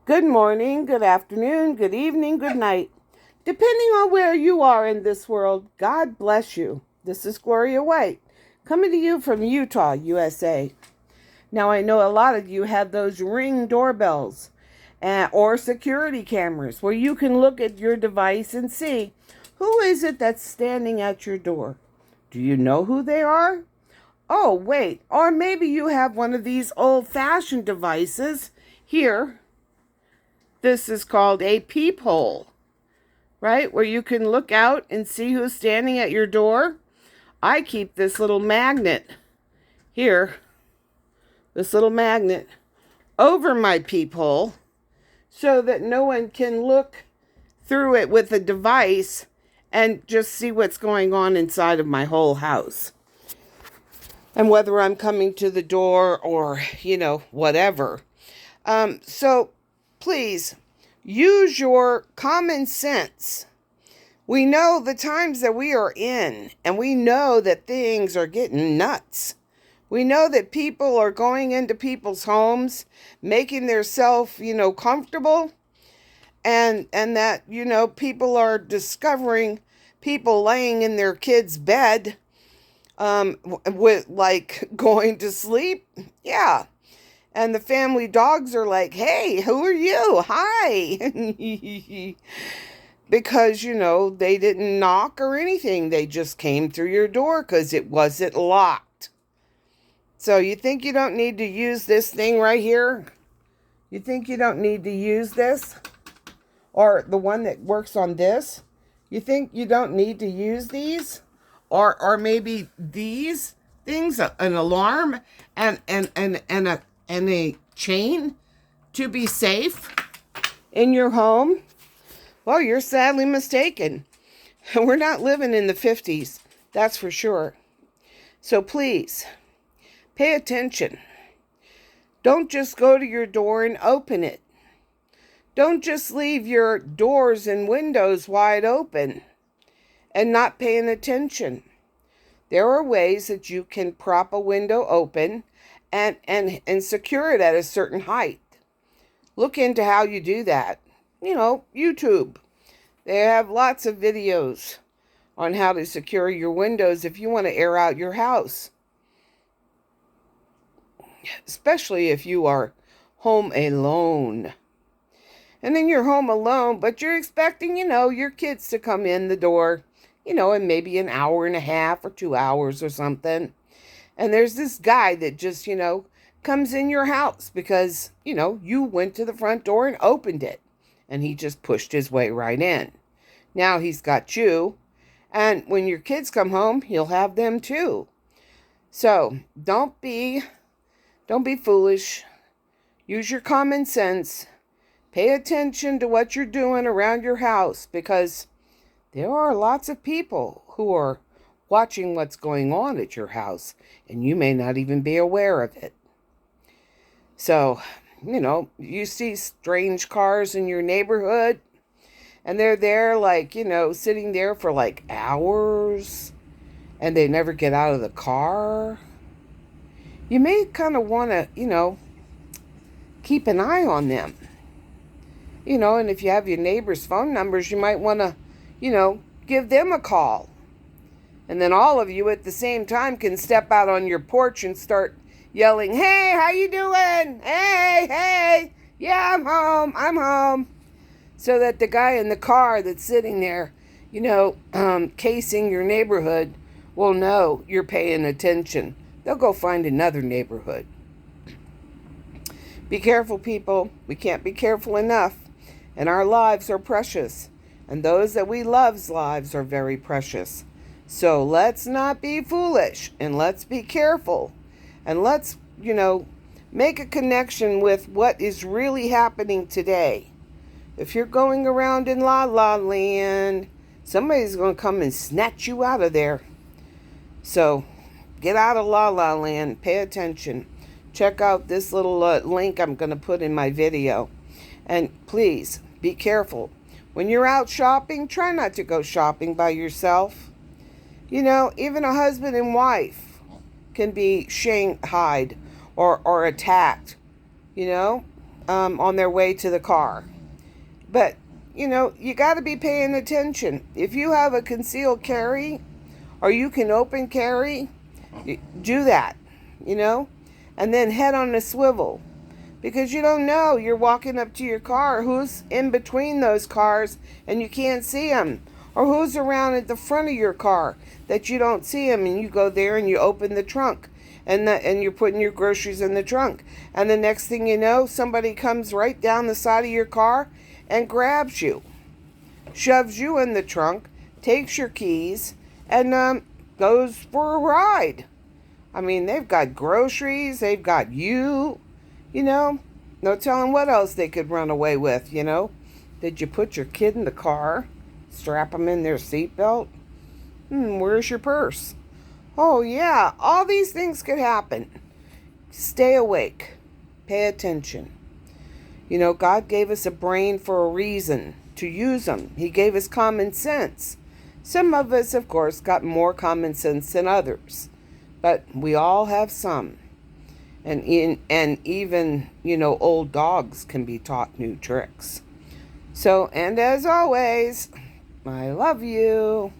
Good morning, good afternoon, good evening, good night. Depending on where you are in this world, God bless you. This is Gloria White, coming to you from Utah, USA. Now, I know a lot of you have those Ring doorbells or security cameras where you can look at your device and see who is it that's standing at your door. Do you know who they are? Oh, wait, or maybe you have one of these old-fashioned devices here. This is called a peephole, right? Where you can look out and see who's standing at your door. I keep this little magnet here, this little magnet over my peephole so that no one can look through it with a device and just see what's going on inside of my whole house. And whether I'm coming to the door or, whatever. So please use your common sense. We know the times that we are in, and we know that things are getting nuts. We know that people are going into people's homes, making themselves, comfortable, and that, people are discovering people laying in their kids' bed, with like going to sleep. Yeah. And the family dogs are like, hey, who are you? Hi. Because, they didn't knock or anything. They just came through your door because it wasn't locked. So you think you don't need to use this thing right here? You think you don't need to use this? Or the one that works on this? You think you don't need to use these? Or maybe these things, an alarm and a chain to be safe in your home? Well, you're sadly mistaken. We're not living in the 50s, that's for sure. So please, pay attention. Don't just go to your door and open it. Don't just leave your doors and windows wide open and not paying attention. There are ways that you can prop a window open and secure it at a certain height. Look into how you do that. YouTube. They have lots of videos on how to secure your windows if you want to air out your house. Especially if you are home alone. And then you're home alone, but you're expecting, your kids to come in the door, in maybe an hour and a half or 2 hours or something. And there's this guy that just, comes in your house because, you went to the front door and opened it. And he just pushed his way right in. Now he's got you. And when your kids come home, he'll have them too. So don't be foolish. Use your common sense. Pay attention to what you're doing around your house because there are lots of people who are watching what's going on at your house and you may not even be aware of it. So, you see strange cars in your neighborhood and they're there like, sitting there for like hours and they never get out of the car. You may kind of want to, keep an eye on them. And if you have your neighbor's phone numbers, you might want to, give them a call. And then all of you at the same time can step out on your porch and start yelling, hey, how you doing? Hey, yeah, I'm home. So that the guy in the car that's sitting there, casing your neighborhood will know you're paying attention. They'll go find another neighborhood. Be careful, people. We can't be careful enough. And our lives are precious. And those that we love's lives are very precious. So let's not be foolish. And let's be careful. And let's, make a connection with what is really happening today. If you're going around in La La Land, somebody's going to come and snatch you out of there. So get out of La La Land. Pay attention. Check out this little link I'm going to put in my video. And please, be careful. When you're out shopping, try not to go shopping by yourself. Even a husband and wife can be shanghaied or attacked. on their way to the car. But, you got to be paying attention. If you have a concealed carry or you can open carry, do that, and then head on a swivel. Because you don't know, you're walking up to your car, who's in between those cars and you can't see them. Or who's around at the front of your car that you don't see them, and you go there and you open the trunk and you're putting your groceries in the trunk. And the next thing you know, somebody comes right down the side of your car and grabs you, shoves you in the trunk, takes your keys, and goes for a ride. I mean, they've got groceries, they've got you, no telling what else they could run away with, Did you put your kid in the car? Strap them in their seatbelt? Where's your purse? Oh, yeah, all these things could happen. Stay awake. Pay attention. God gave us a brain for a reason, to use them. He gave us common sense. Some of us, of course, got more common sense than others. But we all have some. And even, old dogs can be taught new tricks. So, and as always, I love you.